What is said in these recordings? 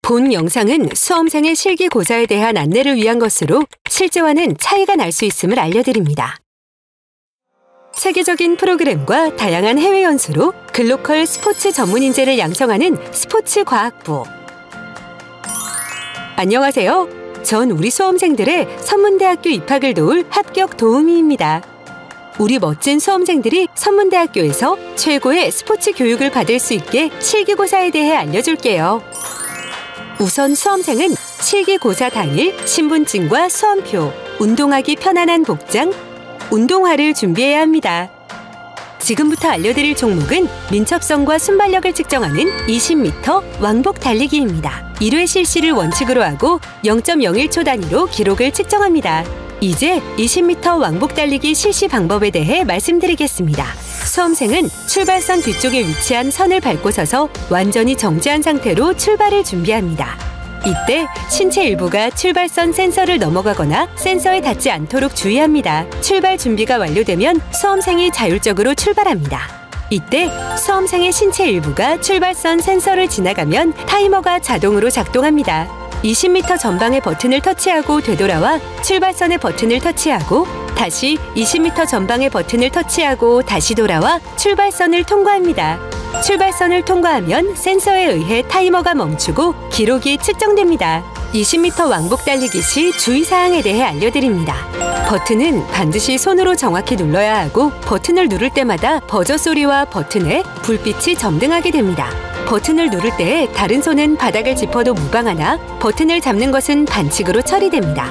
본 영상은 수험생의 실기고사에 대한 안내를 위한 것으로 실제와는 차이가 날 수 있음을 알려드립니다. 세계적인 프로그램과 다양한 해외 연수로 글로컬 스포츠 전문 인재를 양성하는 스포츠과학부. 안녕하세요. 전 우리 수험생들의 선문대학교 입학을 도울 합격 도우미입니다. 우리 멋진 수험생들이 선문대학교에서 최고의 스포츠 교육을 받을 수 있게 실기고사에 대해 알려줄게요. 우선 수험생은 실기고사 당일 신분증과 수험표, 운동하기 편안한 복장, 운동화를 준비해야 합니다. 지금부터 알려드릴 종목은 민첩성과 순발력을 측정하는 20m 왕복 달리기입니다. 1회 실시를 원칙으로 하고 0.01초 단위로 기록을 측정합니다. 이제 20m 왕복 달리기 실시 방법에 대해 말씀드리겠습니다. 수험생은 출발선 뒤쪽에 위치한 선을 밟고 서서 완전히 정지한 상태로 출발을 준비합니다. 이때 신체 일부가 출발선 센서를 넘어가거나 센서에 닿지 않도록 주의합니다. 출발 준비가 완료되면 수험생이 자율적으로 출발합니다. 이때 수험생의 신체 일부가 출발선 센서를 지나가면 타이머가 자동으로 작동합니다. 20m 전방의 버튼을 터치하고 되돌아와 출발선의 버튼을 터치하고 다시 20m 전방의 버튼을 터치하고 다시 돌아와 출발선을 통과합니다. 출발선을 통과하면 센서에 의해 타이머가 멈추고 기록이 측정됩니다. 20m 왕복 달리기 시 주의사항에 대해 알려드립니다. 버튼은 반드시 손으로 정확히 눌러야 하고 버튼을 누를 때마다 버저 소리와 버튼에 불빛이 점등하게 됩니다. 버튼을 누를 때 다른 손은 바닥을 짚어도 무방하나 버튼을 잡는 것은 반칙으로 처리됩니다.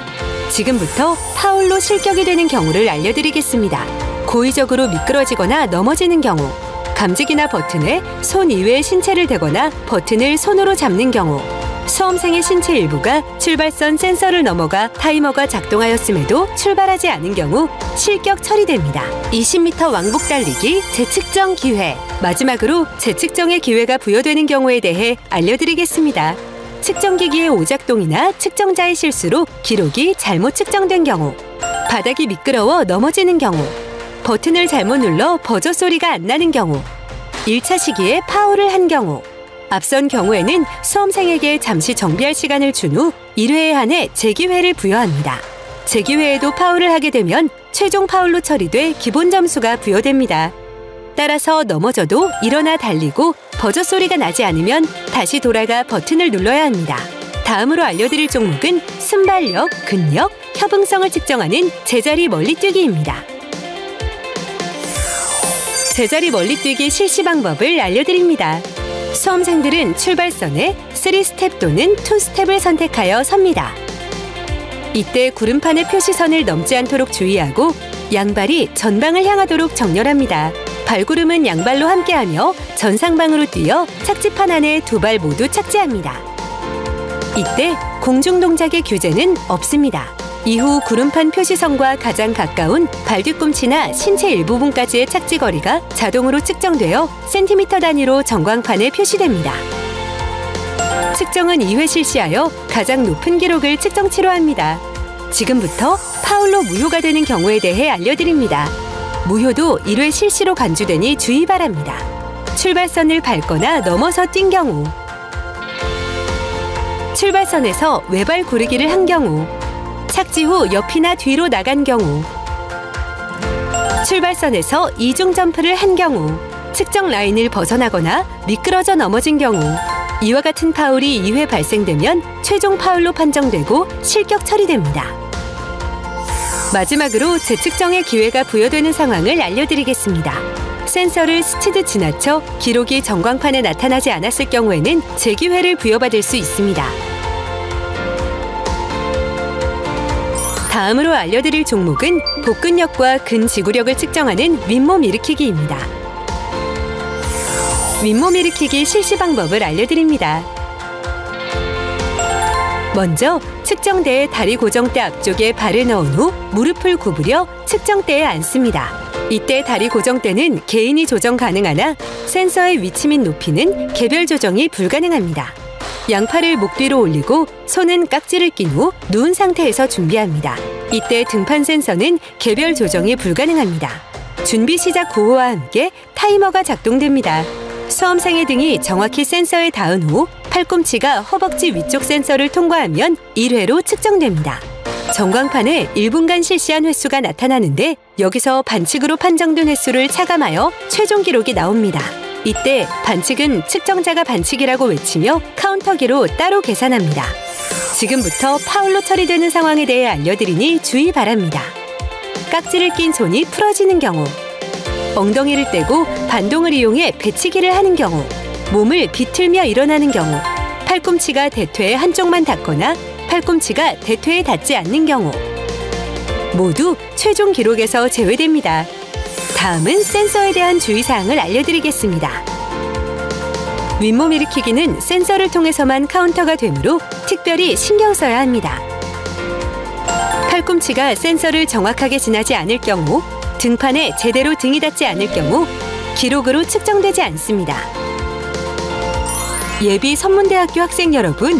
지금부터 파울로 실격이 되는 경우를 알려드리겠습니다. 고의적으로 미끄러지거나 넘어지는 경우, 감지기나 버튼에 손 이외의 신체를 대거나 버튼을 손으로 잡는 경우, 수험생의 신체 일부가 출발선 센서를 넘어가 타이머가 작동하였음에도 출발하지 않은 경우 실격 처리됩니다. 20m 왕복 달리기 재측정 기회. 마지막으로 재측정의 기회가 부여되는 경우에 대해 알려드리겠습니다. 측정기기의 오작동이나 측정자의 실수로 기록이 잘못 측정된 경우, 바닥이 미끄러워 넘어지는 경우, 버튼을 잘못 눌러 버저 소리가 안 나는 경우, 1차 시기에 파울을 한 경우, 앞선 경우에는 수험생에게 잠시 정비할 시간을 준 후 1회에 한해 재기회를 부여합니다. 재기회에도 파울을 하게 되면 최종 파울로 처리돼 기본 점수가 부여됩니다. 따라서 넘어져도 일어나 달리고 버저 소리가 나지 않으면 다시 돌아가 버튼을 눌러야 합니다. 다음으로 알려드릴 종목은 순발력, 근력, 협응성을 측정하는 제자리 멀리뛰기입니다. 제자리 멀리뛰기 실시 방법을 알려드립니다. 수험생들은 출발선에 3스텝 또는 2스텝을 선택하여 섭니다. 이때 구름판의 표시선을 넘지 않도록 주의하고 양발이 전방을 향하도록 정렬합니다. 발구름은 양발로 함께하며 전상방으로 뛰어 착지판 안에 두 발 모두 착지합니다. 이때 공중 동작의 규제는 없습니다. 이후 구름판 표시선과 가장 가까운 발 뒤꿈치나 신체 일부분까지의 착지 거리가 자동으로 측정되어 센티미터 단위로 전광판에 표시됩니다. 측정은 2회 실시하여 가장 높은 기록을 측정치로 합니다. 지금부터 파울로 무효가 되는 경우에 대해 알려드립니다. 무효도 1회 실시로 간주되니 주의 바랍니다. 출발선을 밟거나 넘어서 뛴 경우, 출발선에서 외발 구르기를 한 경우, 착지 후 옆이나 뒤로 나간 경우, 출발선에서 이중 점프를 한 경우, 측정 라인을 벗어나거나 미끄러져 넘어진 경우, 이와 같은 파울이 2회 발생되면 최종 파울로 판정되고 실격 처리됩니다. 마지막으로 재측정의 기회가 부여되는 상황을 알려드리겠습니다. 센서를 스치듯 지나쳐 기록이 전광판에 나타나지 않았을 경우에는 재기회를 부여받을 수 있습니다. 다음으로 알려드릴 종목은 복근력과 근지구력을 측정하는 윗몸 일으키기입니다. 윗몸 일으키기 실시 방법을 알려드립니다. 먼저 측정대에 다리 고정대 앞쪽에 발을 넣은 후 무릎을 구부려 측정대에 앉습니다. 이때 다리 고정대는 개인이 조정 가능하나 센서의 위치 및 높이는 개별 조정이 불가능합니다. 양팔을 목 뒤로 올리고 손은 깍지를 낀 후 누운 상태에서 준비합니다. 이때 등판 센서는 개별 조정이 불가능합니다. 준비 시작 고호와 함께 타이머가 작동됩니다. 수험생의 등이 정확히 센서에 닿은 후 팔꿈치가 허벅지 위쪽 센서를 통과하면 1회로 측정됩니다. 전광판에 1분간 실시한 횟수가 나타나는데 여기서 반칙으로 판정된 횟수를 차감하여 최종 기록이 나옵니다. 이때 반칙은 측정자가 반칙이라고 외치며 카운터기로 따로 계산합니다. 지금부터 파울로 처리되는 상황에 대해 알려드리니 주의 바랍니다. 깍지를 낀 손이 풀어지는 경우, 엉덩이를 떼고 반동을 이용해 배치기를 하는 경우, 몸을 비틀며 일어나는 경우, 팔꿈치가 대퇴의 한쪽만 닿거나 팔꿈치가 대퇴에 닿지 않는 경우 모두 최종 기록에서 제외됩니다. 다음은 센서에 대한 주의사항을 알려드리겠습니다. 윗몸 일으키기는 센서를 통해서만 카운터가 되므로 특별히 신경 써야 합니다. 팔꿈치가 센서를 정확하게 지나지 않을 경우, 등판에 제대로 등이 닿지 않을 경우 기록으로 측정되지 않습니다. 예비 선문대학교 학생 여러분,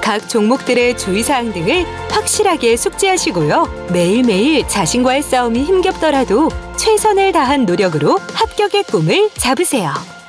각 종목들의 주의사항 등을 확실하게 숙지하시고요. 매일매일 자신과의 싸움이 힘겹더라도 최선을 다한 노력으로 합격의 꿈을 잡으세요.